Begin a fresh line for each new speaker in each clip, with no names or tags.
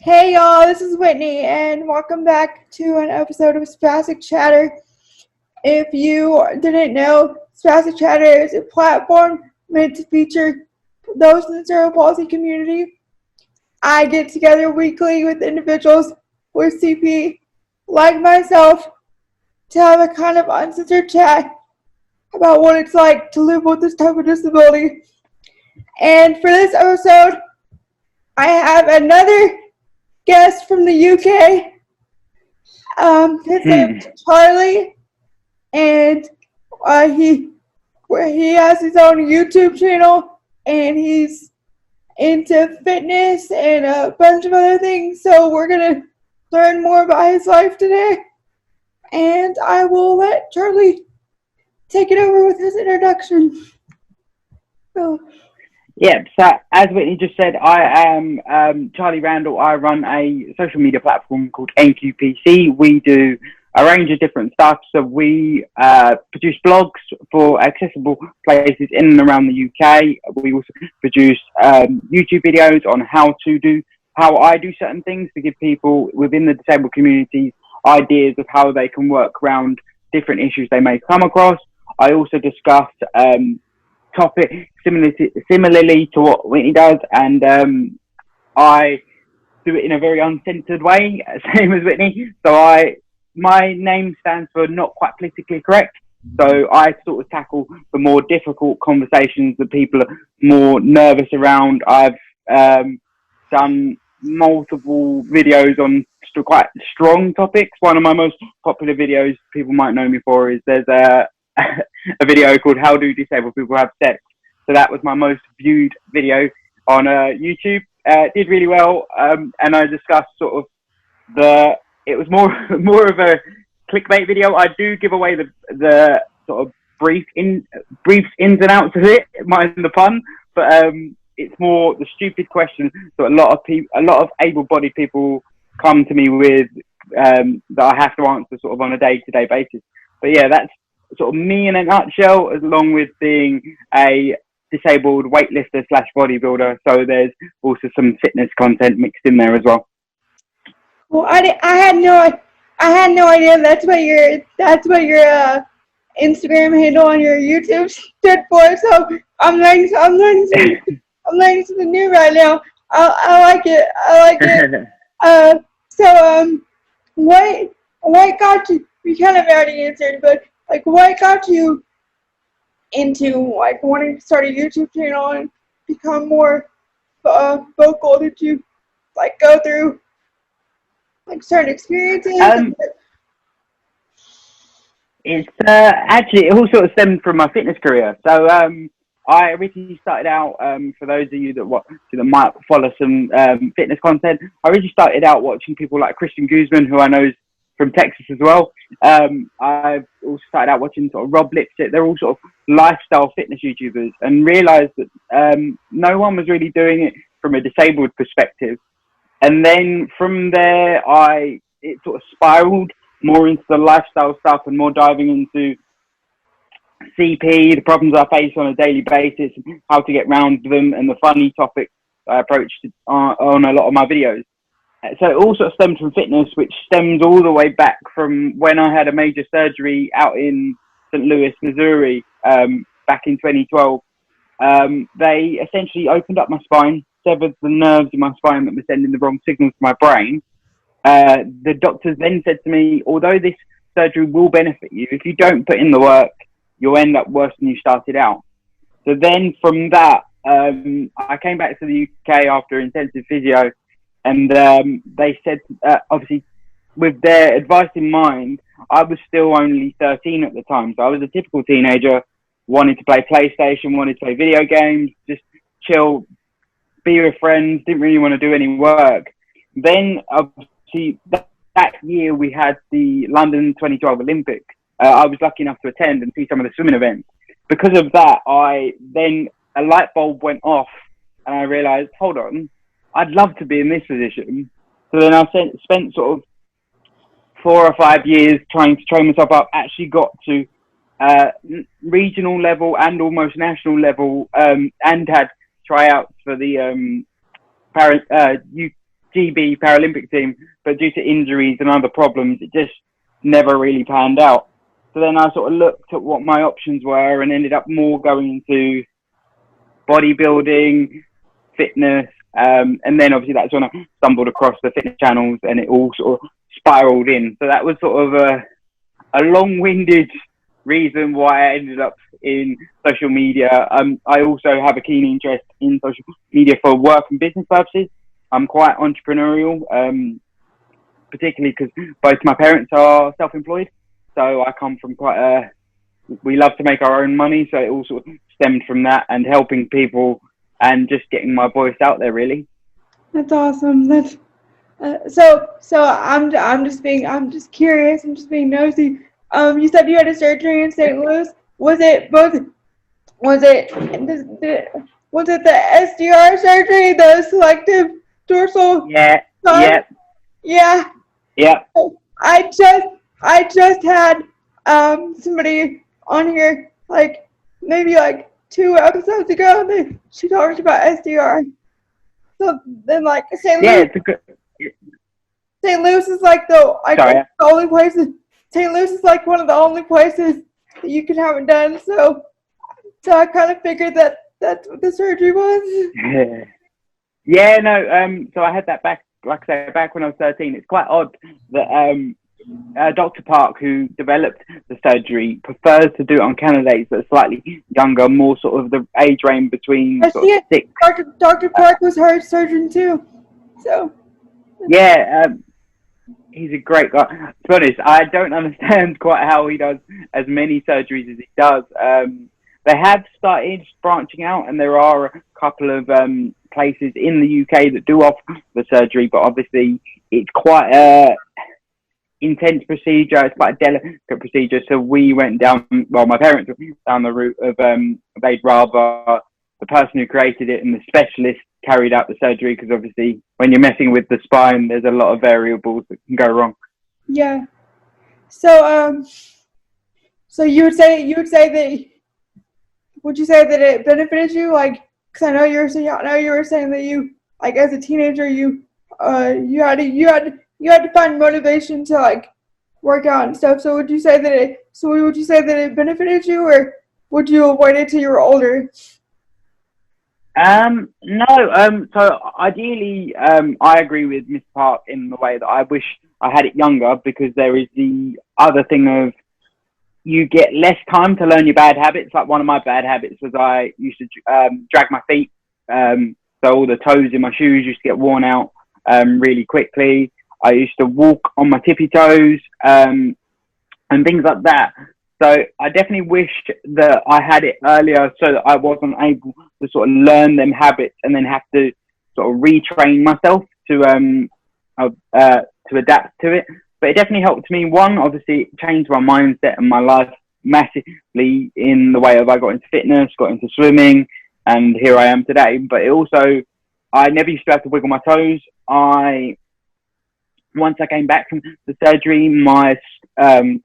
Hey y'all, this is Whitney, and welcome back to an episode of Spastic Chatter. If you didn't know, Spastic Chatter is a platform meant to feature those in the cerebral palsy community. I get together weekly with individuals with CP, like myself, to have a kind of uncensored chat about what it's like to live with this type of disability. And for this episode, I have another guest from the UK. His name is Charlie, and he has his own YouTube channel, and he's into fitness and a bunch of other things. So we're gonna learn more about his life today, and I will let Charlie take it over with his introduction. So.
Yeah, so as Whitney just said, I am Charlie Randall. I run a social media platform called NQPC. We do a range of different stuff. So we produce blogs for accessible places in and around the UK. We also produce YouTube videos on how I do certain things to give people within the disabled communities ideas of how they can work around different issues they may come across. I also discuss topic similarly to what Whitney does, and I do it in a very uncensored way, same as Whitney. So my name stands for not quite politically correct. So I sort of tackle the more difficult conversations that people are more nervous around. I've done multiple videos on quite strong topics. One of my most popular videos people might know me for is there's a video called "How Do Disabled People Have Sex?" So that was my most viewed video on YouTube. It did really well, and I discussed sort of it was more of a clickbait video. I do give away the sort of brief ins and outs of it, mind the pun, but it's more the stupid questions that a lot of able-bodied people come to me with that I have to answer sort of on a day-to-day basis. But yeah, that's sort of me in a nutshell, along with being a disabled weightlifter / bodybuilder. So there's also some fitness content mixed in there as well.
Well, I had no idea that's what your Instagram handle on your YouTube stood for. So I'm learning something new right now. I like it. What got you? You kind of already answered, but like, what got you into like wanting to start a YouTube channel and become more vocal? Did you like go through like certain experiences?
It's actually, it all sort of stemmed from my fitness career. So I originally started out, for those of you that might follow some fitness content, I originally started out watching people like Christian Guzman, who I know is from Texas as well. I've also started out watching sort of Rob Lipsett. They're all sort of lifestyle fitness YouTubers, and realised that no one was really doing it from a disabled perspective. And then from there, it sort of spiraled more into the lifestyle stuff and more diving into CP, the problems I face on a daily basis, how to get around them, and the funny topics I approached on a lot of my videos. So it all sort of stems from fitness, which stems all the way back from when I had a major surgery out in St. Louis, Missouri, back in 2012. They essentially opened up my spine, severed the nerves in my spine that were sending the wrong signals to my brain. The doctors then said to me, although this surgery will benefit you, if you don't put in the work, you'll end up worse than you started out. So then from that, I came back to the UK after intensive physio, and they said, obviously, with their advice in mind, I was still only 13 at the time. So I was a typical teenager, wanted to play PlayStation, wanted to play video games, just chill, be with friends, didn't really want to do any work. Then, obviously, that year we had the London 2012 Olympics. I was lucky enough to attend and see some of the swimming events. Because of that, a light bulb went off, and I realised, hold on, I'd love to be in this position. So then I spent sort of 4 or 5 years trying to train myself up, actually got to regional level and almost national level, and had tryouts for the GB Paralympic team, but due to injuries and other problems, it just never really panned out. So then I sort of looked at what my options were and ended up more going into bodybuilding, fitness, and then obviously that's when I stumbled across the fitness channels and it all sort of spiraled in. So that was sort of a long-winded reason why I ended up in social media. I also have a keen interest in social media for work and business purposes. I'm quite entrepreneurial, particularly because both my parents are self-employed. So I come from we love to make our own money. So it all sort of stemmed from that and helping people and just getting my voice out there, really.
That's awesome. That's so I'm just curious. I'm just being nosy. You said you had a surgery in St. Louis. Was it the SDR surgery, the selective dorsal?
Yeah.
Spine?
Yeah.
Yeah. I just had somebody on here maybe 2 episodes ago. She talked about SDR. So then St.
Yeah,
Louis.
it's a good.
St. Louis is the only places. St. Louis is one of the only places that you can have it done. So I kind of figured that that's what the surgery was.
Yeah, no. So I had that back, like I said, back when I was 13. It's quite odd that Dr. Park, who developed the surgery, prefers to do it on candidates that are slightly younger, more sort of the age range between six.
Dr. Park was her surgeon too. So.
Yeah, he's a great guy. To be honest, I don't understand quite how he does as many surgeries as he does. They have started branching out, and there are a couple of places in the UK that do offer the surgery, but obviously it's quite a intense procedure. It's quite a delicate procedure. So we went down, well, my parents went down the route of they'd rather the person who created it and the specialist carried out the surgery, because obviously when you're messing with the spine, there's a lot of variables that can go wrong.
Yeah. So you would say that. Would you say that it benefited you? Because I know you were saying that you, as a teenager, you had to find motivation to work out and stuff. So would you say that it benefited you, or would you avoid it till you were older?
No. So ideally, I agree with Mr. Park in the way that I wish I had it younger, because there is the other thing of you get less time to learn your bad habits. Like one of my bad habits was I used to drag my feet. So all the toes in my shoes used to get worn out really quickly. I used to walk on my tippy toes and things like that. So I definitely wish that I had it earlier, so that I wasn't able to sort of learn them habits and then have to sort of retrain myself to adapt to it. But it definitely helped me. One, obviously, it changed my mindset and my life massively in the way of I got into fitness, got into swimming, and here I am today. But it also, I never used to have to wiggle my toes. Once I came back from the surgery, my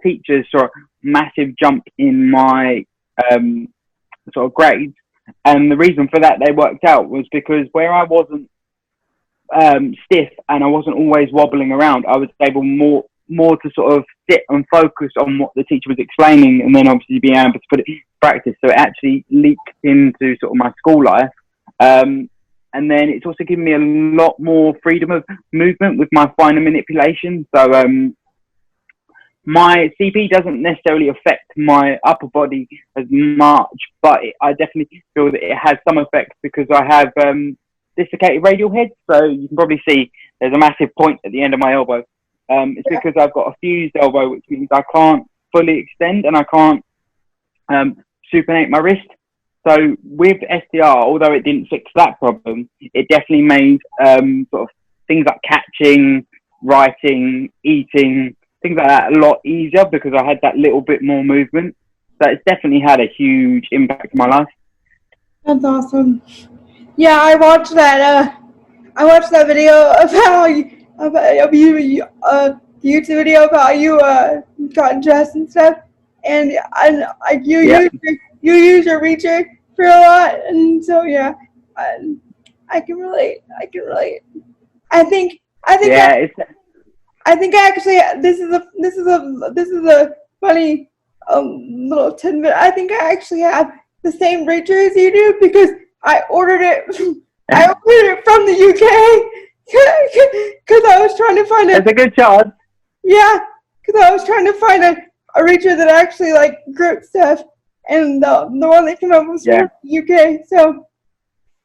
teachers saw a massive jump in my sort of grades. And the reason for that they worked out was because where I wasn't stiff and I wasn't always wobbling around, I was able more to sort of sit and focus on what the teacher was explaining, and then obviously being able to put it in practice. So it actually leaked into sort of my school life. And then it's also given me a lot more freedom of movement with my finer manipulation. So my CP doesn't necessarily affect my upper body as much, but I definitely feel that it has some effect because I have dislocated radial head. So you can probably see there's a massive point at the end of my elbow. It's because I've got a fused elbow, which means I can't fully extend and I can't supinate my wrist. So with SDR, although it didn't fix that problem, it definitely made sort of things like catching, writing, eating, things like that a lot easier because I had that little bit more movement. So it's definitely had a huge impact on my life.
That's awesome. Yeah, I watched that video of how you, the YouTube video of how you got dressed and stuff, and you use your reacher for a lot, and so yeah, I can relate. I think
Yeah,
I think I actually this is a funny little tidbit. I think I actually have the same reacher as you do because I ordered it. I ordered it from the UK because I was trying to find
there's a good chance.
yeah, because I was trying to find a reacher that actually like group stuff, and the one that came up was from the UK. So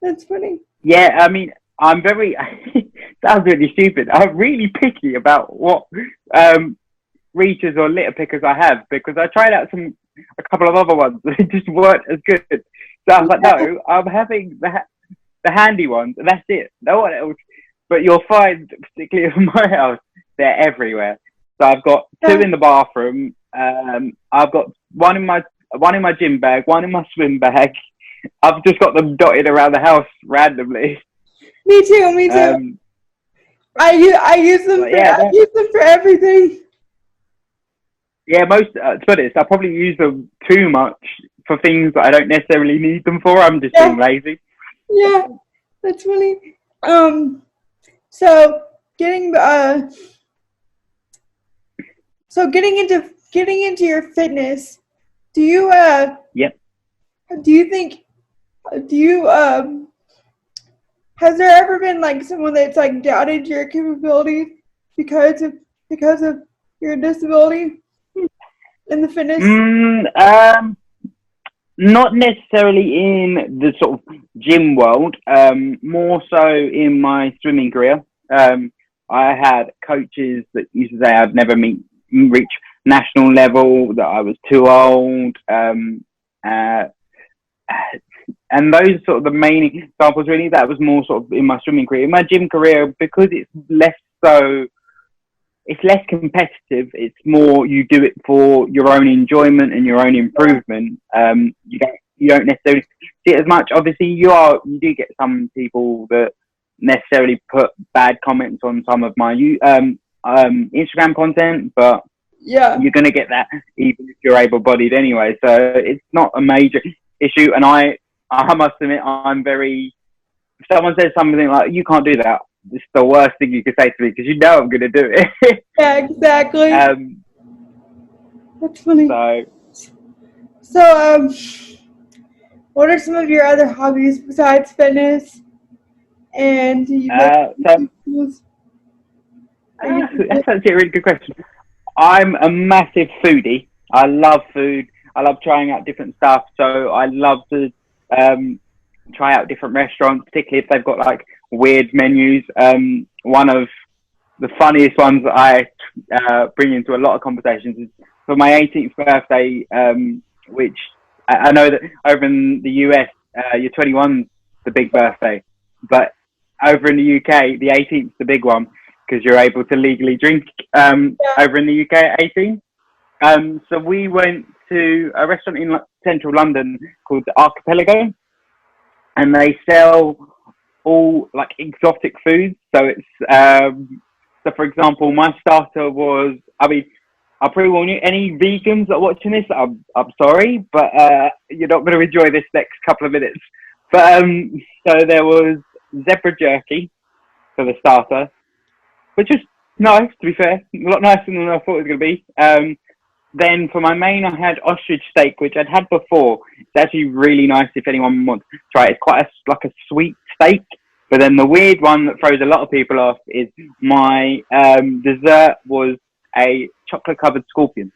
that's funny.
Yeah, I mean, I'm very, sounds really stupid. I'm really picky about what reachers or litter pickers I have because I tried out a couple of other ones that just weren't as good. So I was like, no, I'm having the handy ones, and that's it. No one else. But you'll find, particularly in my house, they're everywhere. So I've got two in the bathroom. I've got one in my gym bag, one in my swim bag. I've just got them dotted around the house randomly.
Me too. I use them. I use them for everything.
Yeah, to be honest, I probably use them too much for things that I don't necessarily need them for. I'm just being lazy.
Yeah, that's funny. So getting into your fitness, do you
Yep.
do you think has there ever been like someone that's like doubted your capabilities because of your disability in the fitness?
Not necessarily in the sort of gym world, more so in my swimming career. I had coaches that used to say I'd never reach national level, that I was too old, and those sort of the main examples really. That was more sort of in my swimming career. In my gym career, because it's less competitive. It's more you do it for your own enjoyment and your own improvement. You don't necessarily see it as much. Obviously, you do get some people that necessarily put bad comments on some of my Instagram content, but you're going to get that even if you're able-bodied anyway. So it's not a major issue. And I must admit, I'm very. If someone says something like "you can't do that," it's the worst thing you could say to me because you know I'm going to do it.
Yeah, exactly. That's funny. So, what are some of your other hobbies besides fitness? And
that's actually a really good question. I'm a massive foodie. I love food. I love trying out different stuff. So I love to try out different restaurants, particularly if they've got like weird menus. One of the funniest ones that I bring into a lot of conversations is for my 18th birthday, which I know that over in the US, your 21's the big birthday, but over in the UK, the 18th's the big one because you're able to legally drink over in the UK at 18. So we went to a restaurant in central London called the Archipelago, and they sell all like exotic foods. So it's so for example, my starter was, I mean, I'll pre-warn you, any vegans that are watching this, I'm sorry, but you're not going to enjoy this next couple of minutes. But so there was zebra jerky for the starter, which was nice, to be fair, a lot nicer than I thought it was going to be. Then for my main, I had ostrich steak, which I'd had before. It's actually really nice if anyone wants to try it. It's quite like a sweet steak. But then the weird one that throws a lot of people off is my dessert was a chocolate-covered scorpion.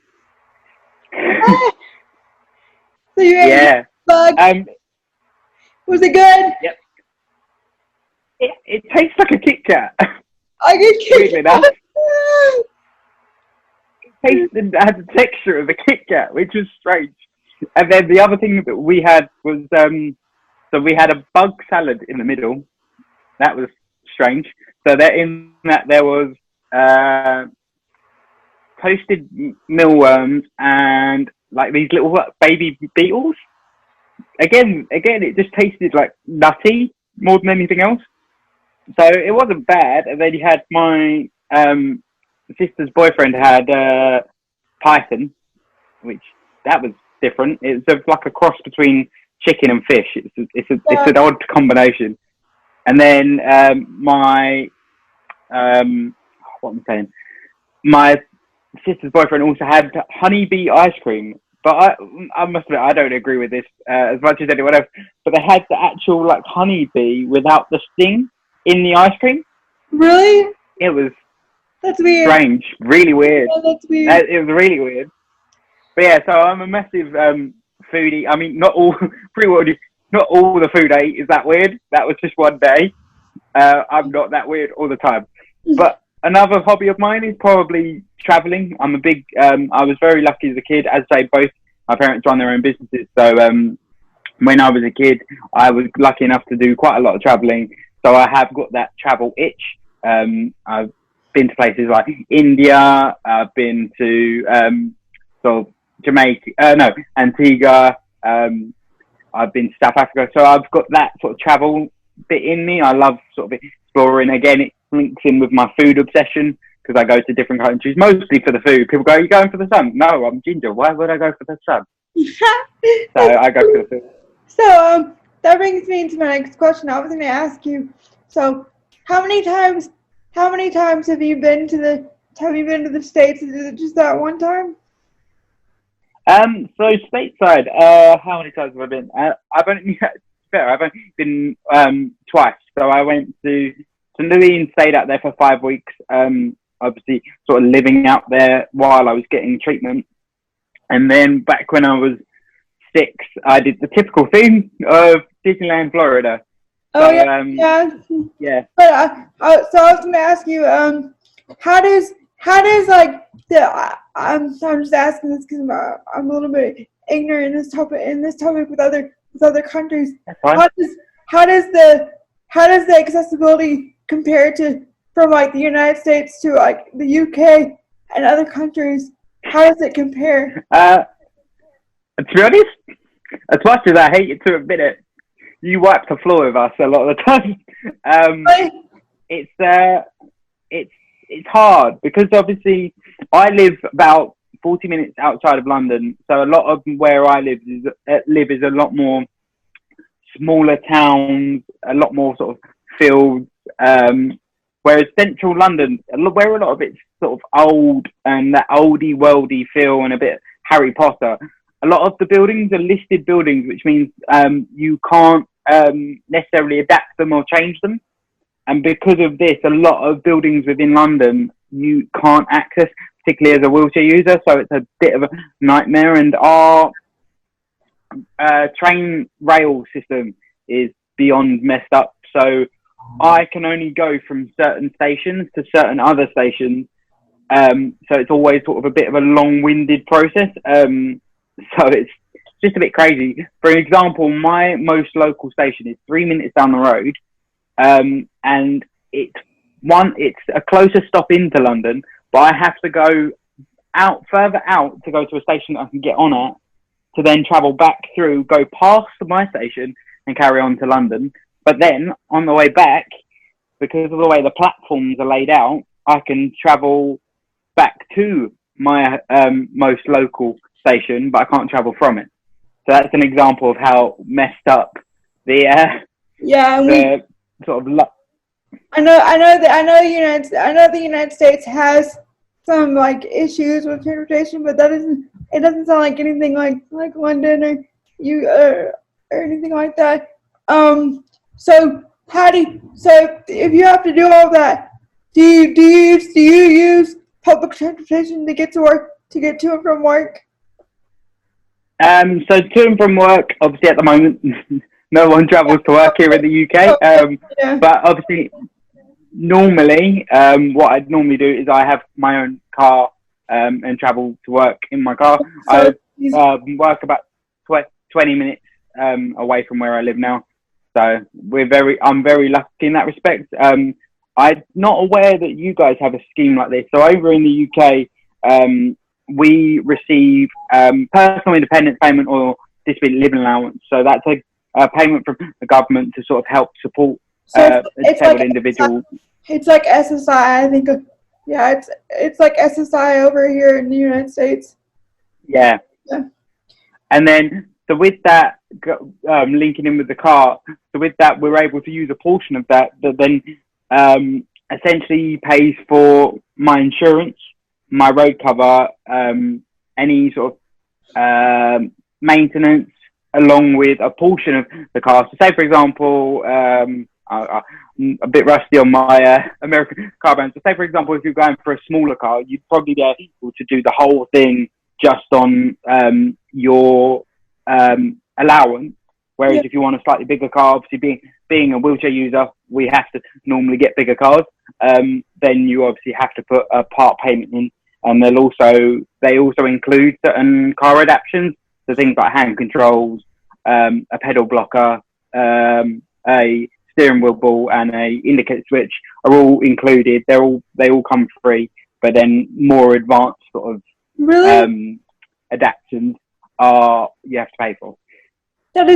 So you ate bug? Was it good?
Yep. It tastes like a Kit Kat.
I get Kit Kat.
It had the texture of a Kit Kat, which was strange. And then the other thing that we had was, so we had a bug salad in the middle. That was strange. So in that there was toasted mealworms and like these little baby beetles. Again, it just tasted like nutty more than anything else. So it wasn't bad. And then you had my sister's boyfriend had python, which that was different. It's like a cross between chicken and fish. It's an odd combination. And then my what am I saying? My sister's boyfriend also had honeybee ice cream, but I must admit I don't agree with this as much as anyone else. But they had the actual like honeybee without the sting in the ice cream.
Really?
It was
That's weird.
strange, really weird.
Oh, that's weird.
It was really weird. But yeah, so I'm a massive foodie. I mean, not all not all the food I eat is that weird. That was just one day. I'm not that weird all the time. But another hobby of mine is probably traveling. I'm a big. I was very lucky as a kid. As I say, both my parents run their own businesses. So when I was a kid, I was lucky enough to do quite a lot of traveling. So I have got that travel itch. I've been to places like India. I've been to sort of Jamaica. No, Antigua. I've been to South Africa. So I've got that sort of travel bit in me. I love sort of exploring. Again, it links in with my food obsession because I go to different countries mostly for the food. People go, "Are you going for the sun?" No, I'm ginger. Why would I go for the sun? So I go for the food.
So that brings me into my next question. I was going to ask you. So how many times have you been to the States? Is it just that one time?
So stateside, how many times have I been? I've only been twice. So I went to St. Louis and stayed out there for 5 weeks. Obviously, sort of living out there while I was getting treatment. And then back when I was 6, I did the typical thing of Disneyland, Florida.
Oh,
So,
yeah.
yeah.
But so I was going to ask you, how does like I'm just asking this because I'm a little bit ignorant in this topic with other countries.
That's fine.
How does the accessibility compare to from like the United States to like the UK and other countries? How does it compare?
To be honest, as much as I hate it to admit it, you wipe the floor with us a lot of the time. It's hard because obviously I live about 40 minutes outside of London, so a lot of where I live is a lot more smaller towns, a lot more sort of fields. Whereas central London, where a lot of it's sort of old and that oldie worldy feel and a bit Harry Potter. A lot of the buildings are listed buildings, which means you can't necessarily adapt them or change them. And because of this, a lot of buildings within London you can't access, particularly as a wheelchair user. So it's a bit of a nightmare. And our train rail system is beyond messed up. So I can only go from certain stations to certain other stations. So it's always sort of a bit of a long-winded process. So it's just a bit crazy. For example, my most local station is 3 minutes down the road. And it's a closer stop into London, but I have to go further out to go to a station that I can get on at, to then travel back through, go past my station and carry on to London. But then on the way back, because of the way the platforms are laid out, I can travel back to my most local station, but I can't travel from it. So that's an example of how messed up the sort of.
I know the United States has some like issues with transportation, but it doesn't sound like anything like London or anything like that. So if you have to do all that, do you use public transportation to get to and from work?
So to and from work, obviously at the moment, no one travels to work here in the UK. But obviously, normally, what I'd normally do is I have my own car and travel to work in my car. I work about 20 minutes away from where I live now. So I'm very lucky in that respect. I'm not aware that you guys have a scheme like this. So over in the UK, we receive personal independence payment or disability living allowance. So that's a payment from the government to sort of help support disabled individuals.
It's like SSI, I think. Yeah, it's like SSI over here in the United States.
Yeah. And then, so with that, linking in with the car, so with that, we're able to use a portion of that then essentially pays for my insurance, my road cover, any sort of maintenance, along with a portion of the car. So say, for example, I'm a bit rusty on my American car brand. So say, for example, if you're going for a smaller car, you'd probably be able to do the whole thing just on your allowance. Whereas if you want a slightly bigger car, obviously being a wheelchair user, we have to normally get bigger cars. Then you obviously have to put a part payment in, and they also include certain car adaptations, so things like hand controls, a pedal blocker, a steering wheel ball, and a indicator switch are all included. They all come free, but then more advanced sort of adaptations you have to pay for.
That's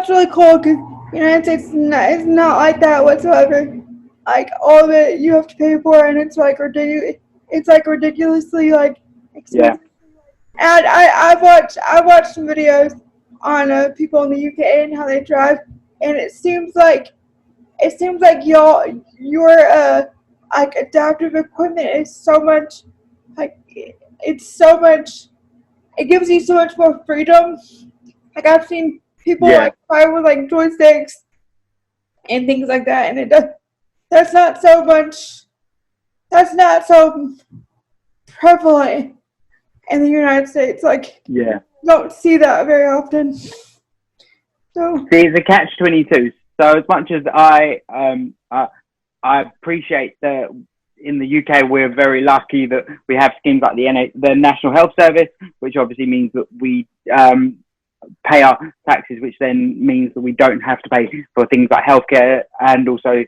really cool, because United States is not like that whatsoever. Like, all of it you have to pay for, and it's like ridiculous. It's like ridiculously like expensive. Yeah. And I've watched some videos on people in the UK and how they drive, and it seems like your like adaptive equipment is so much, like, it's so much. It gives you so much more freedom. Like, I've seen people like drive with like joysticks and things like that, and that's not so prevalent in the United States. Like, don't see that very often. So
see, it's a catch-22. So as much as I appreciate that in the UK we're very lucky that we have schemes like the National Health Service, which obviously means that we pay our taxes, which then means that we don't have to pay for things like healthcare and also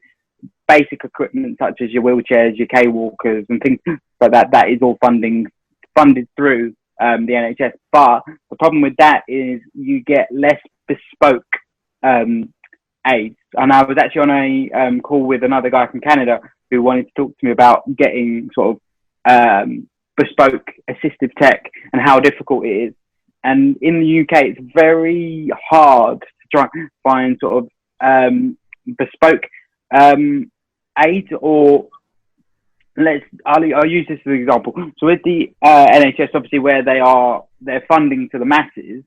basic equipment such as your wheelchairs, your K-walkers and things like that. That is all funded through the NHS. But the problem with that is you get less bespoke aids. And I was actually on a call with another guy from Canada who wanted to talk to me about getting sort of bespoke assistive tech and how difficult it is. And in the UK, it's very hard to try and find sort of bespoke aids, or I'll use this as an example. So with the NHS, obviously where they're funding to the masses,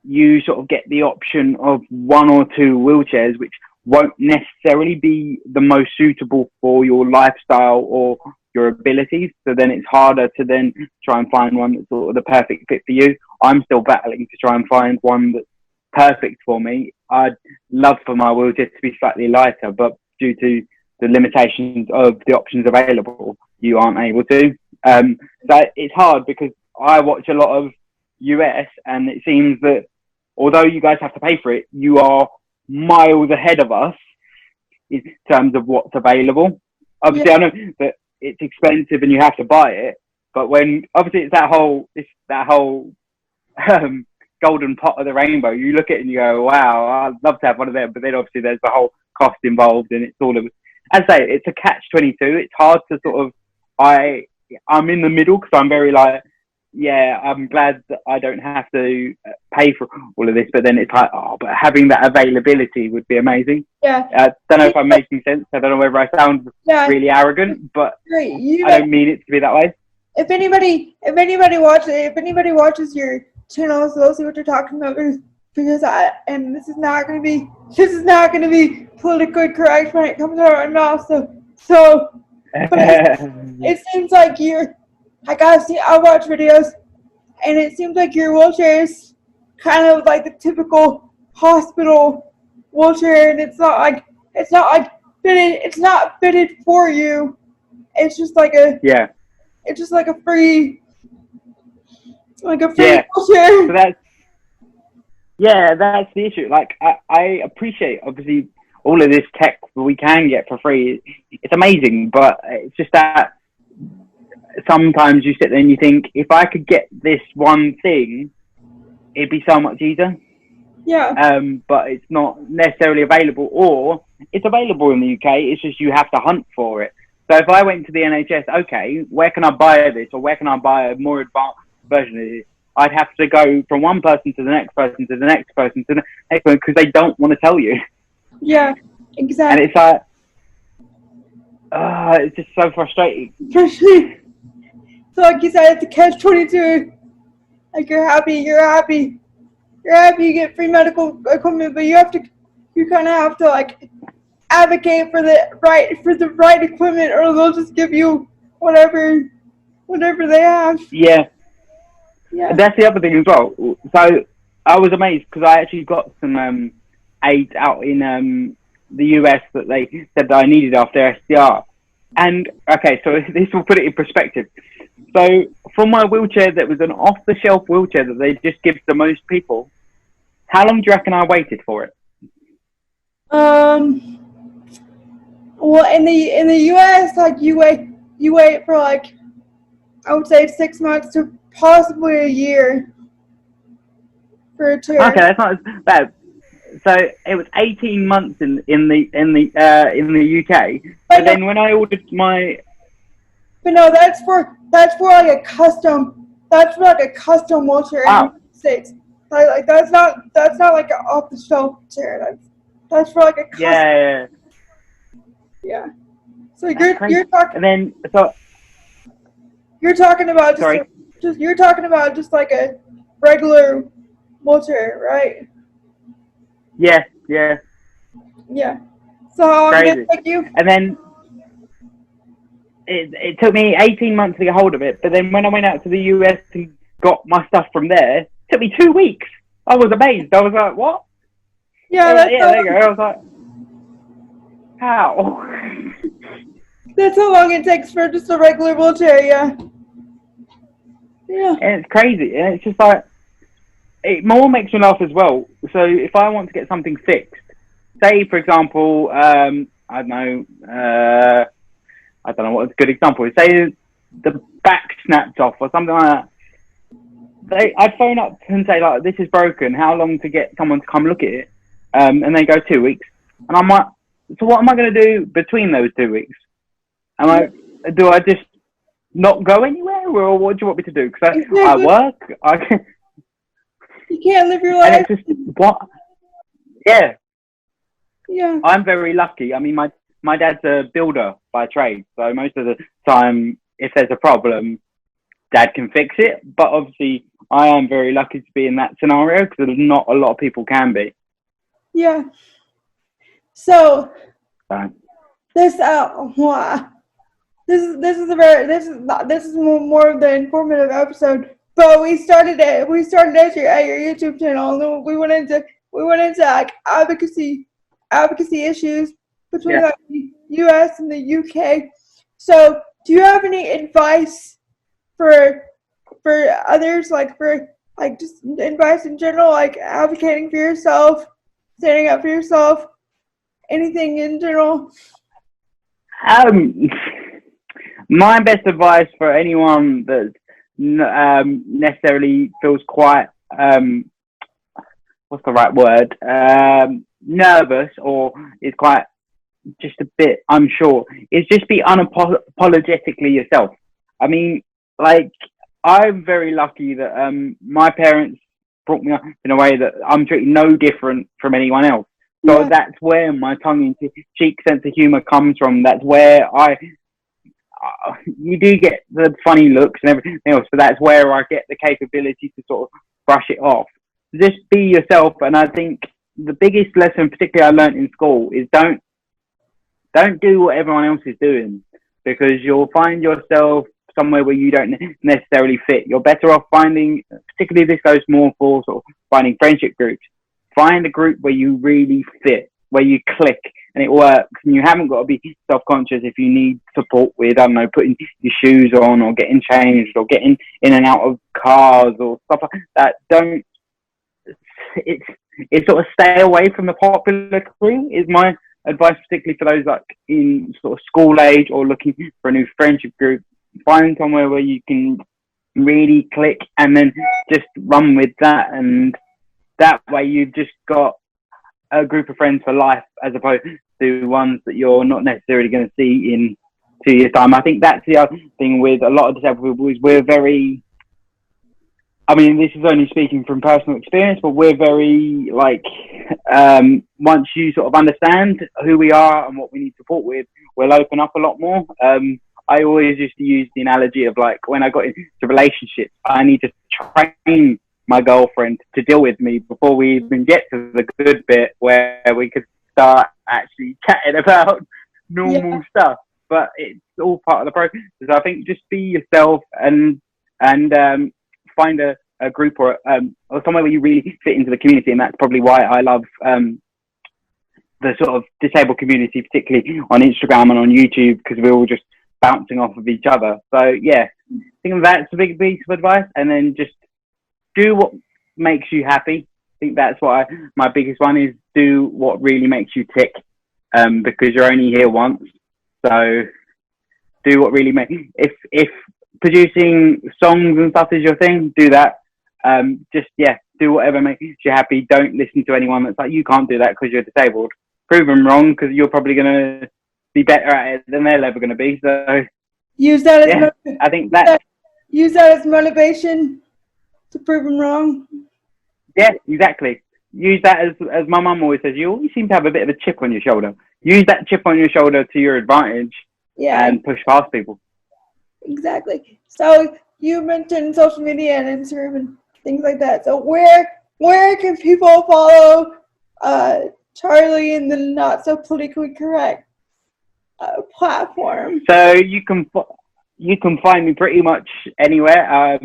you sort of get the option of one or two wheelchairs, which won't necessarily be the most suitable for your lifestyle or your abilities. So then it's harder to then try and find one that's sort of the perfect fit for you. I'm still battling to try and find one that's perfect for me. I'd love for my wheelchair to be slightly lighter, but due to the limitations of the options available, you aren't able to. So it's hard because I watch a lot of US, and it seems that although you guys have to pay for it, you are miles ahead of us in terms of what's available. Obviously, I know that it's expensive and you have to buy it, but when obviously it's that whole golden pot of the rainbow, you look at it and you go, wow, I'd love to have one of them. But then obviously there's the whole cost involved, and it's all of, as I say, it's a catch-22. It's hard to sort of, I'm in the middle because I'm very like, yeah, I'm glad that I don't have to pay for all of this, but then it's like, but having that availability would be amazing.
Yeah.
I don't know if I'm making sense. I don't know whether I sound really arrogant, but I don't mean it to be that way.
If anybody watches your channel, so they'll see what you're talking about, because this is not going to be politically correct when it comes out of my mouth. So, but it seems like I watch videos, and it seems like your wheelchair is kind of like the typical hospital wheelchair, and it's not fitted for you. It's just like a free wheelchair.
So that's the issue. Like I appreciate obviously all of this tech we can get for free. It's amazing, but it's just that sometimes you sit there and you think, if I could get this one thing, it'd be so much easier.
Yeah.
But it's not necessarily available, or it's available in the UK. It's just you have to hunt for it. So if I went to the NHS, okay, where can I buy this, or where can I buy a more advanced version of this? I'd have to go from one person to the next person to the next person to the next one, because they don't want to tell you.
Yeah, exactly.
And it's like, it's just so frustrating.
Especially, so like you said, it's a catch-22. Like you're happy you get free medical equipment, but you kind of have to like advocate for the right equipment, or they'll just give you whatever they have.
Yeah,
Yeah.
that's the other thing as well. So I was amazed because I actually got some aids out in the US that they said that I needed after SDR. And okay, so this will put it in perspective. So from my wheelchair that was an off-the-shelf wheelchair that they just give to most people, how long do you reckon I waited for it?
Well, in the US, like you wait for like, I would say 6 months to possibly a year for a chair.
Okay, that's not as bad. So it was 18 months in the UK. But then when I ordered my,
but no, that's for like a custom. That's for like a custom wheelchair in the United States. Like that's not like an off the shelf chair. That's for like a custom. Yeah. So you're talking.
And then so
You're talking about just like a regular wheelchair, right?
Yeah.
Yeah. So how long did it take you?
And then it took me 18 months to get hold of it. But then when I went out to the US and got my stuff from there, it took me 2 weeks. I was amazed. I was like, what?
Yeah,
there you go. I was like, how?
That's how long it takes for just a regular wheelchair, yeah. Yeah.
And it's crazy. And it's just like, it more makes me laugh as well. So if I want to get something fixed, say, for example, I don't know what's a good example. Say the back snapped off or something like that. I'd phone up and say, like, this is broken. How long to get someone to come look at it? And they go 2 weeks. And I'm like, so what am I going to do between those 2 weeks? Am I, do I just not go anywhere? Or what do you want me to do? Because I work.
You can't live your life.
And it's just, what? Yeah.
Yeah.
I'm very lucky. I mean, my dad's a builder by trade. So most of the time, if there's a problem, Dad can fix it. But obviously, I am very lucky to be in that scenario because not a lot of people can be.
Yeah. So this is more of the informative episode. But we started at your YouTube channel, and we went into like advocacy issues between like the US and the UK. So, do you have any advice for others, like for like just advice in general, like advocating for yourself, standing up for yourself, anything in general?
My best advice for anyone that necessarily feels quite what's the right word, nervous or is quite just a bit unsure, is just be unapologetically yourself. I mean, like, I'm very lucky that my parents brought me up in a way that I'm treated no different from anyone else. So that's where my tongue-in-cheek sense of humour comes from. That's where you do get the funny looks and everything else, but that's where I get the capability to sort of brush it off. Just be yourself. And I think the biggest lesson, particularly I learned in school, is don't do what everyone else is doing, because you'll find yourself somewhere where you don't necessarily fit. You're better off finding, particularly this goes more for sort of finding friendship groups. Find a group where you really fit, where you click and it works, and you haven't got to be self-conscious if you need support with, I don't know, putting your shoes on or getting changed or getting in and out of cars or stuff like that. It's sort of stay away from the popular crew is my advice, particularly for those like in sort of school age or looking for a new friendship group. Find somewhere where you can really click and then just run with that, and that way you've just got a group of friends for life, as opposed to ones that you're not necessarily going to see in 2 years' time. I think that's the other thing with a lot of disabled people is we're very, I mean, this is only speaking from personal experience, but we're very, like, once you sort of understand who we are and what we need support with, we'll open up a lot more. I always used to use the analogy of like when I got into relationships, I need to train my girlfriend to deal with me before we even get to the good bit where we could start actually chatting about normal stuff. But it's all part of the process. So I think just be yourself and find a group or somewhere where you really fit into the community, and that's probably why I love the sort of disabled community, particularly on Instagram and on YouTube, because we're all just bouncing off of each other. So yeah, I think that's a big piece of advice, and then just do what makes you happy. I think that's what my biggest one is: do what really makes you tick, because you're only here once. So do what really makes. If producing songs and stuff is your thing, do that. Just do whatever makes you happy. Don't listen to anyone that's like, you can't do that because you're disabled. Prove them wrong, because you're probably going to be better at it than they're ever going to be. So
use that as
I think that
use that as motivation to prove them wrong.
Yeah, exactly. Use that as my mum always says. You always seem to have a bit of a chip on your shoulder. Use that chip on your shoulder to your advantage, and push past people.
Exactly. So you mentioned social media and Instagram and things like that. So where can people follow Charlie in the not so politically correct platform?
So you can find me pretty much anywhere. I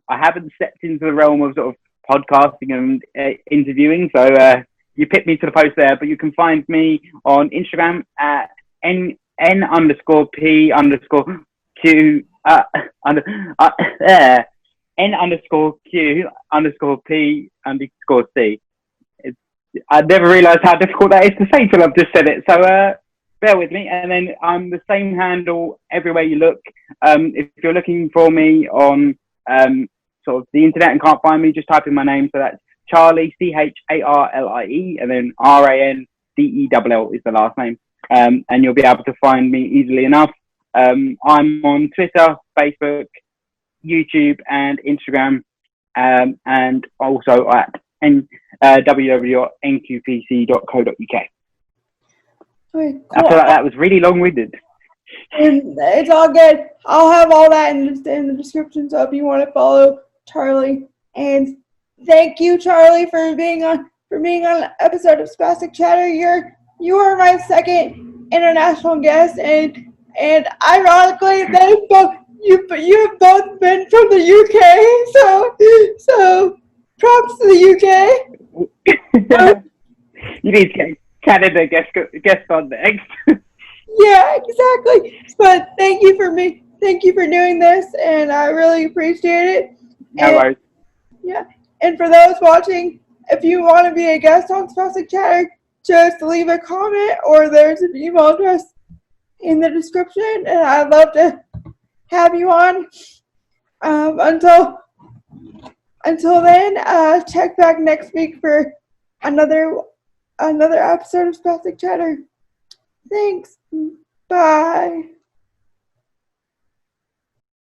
haven't stepped into the realm of sort of podcasting and interviewing, so you picked me to the post there. But you can find me on Instagram at n_p_q n_q_p_c. I never realised how difficult that is to say till I've just said it. So bear with me. And then I'm the same handle everywhere you look. If you're looking for me on sort of the internet and can't find me, just type in my name. So that's Charlie, Charlie, and then Randell is the last name. And you'll be able to find me easily enough. I'm on Twitter, Facebook, YouTube, and Instagram, and also at www.nqpc.co.uk.
Okay, cool.
I feel like that was really long-winded.
And it's all good. I'll have all that in the description, so if you want to follow Charlie. And thank you, Charlie, for being on an episode of Spastic Chatter. You are my second international guest, and ironically, you have both been from the UK. So props to the UK.
You need to get Canada guest on next.
Yeah, exactly. But thank you for doing this, and I really appreciate it.
No worries.
Yeah, and for those watching, if you want to be a guest on Spastic Chatter, just leave a comment, or there's an email address in the description, and I'd love to have you on. Until then, check back next week for another episode of Spastic Chatter. Thanks. Bye.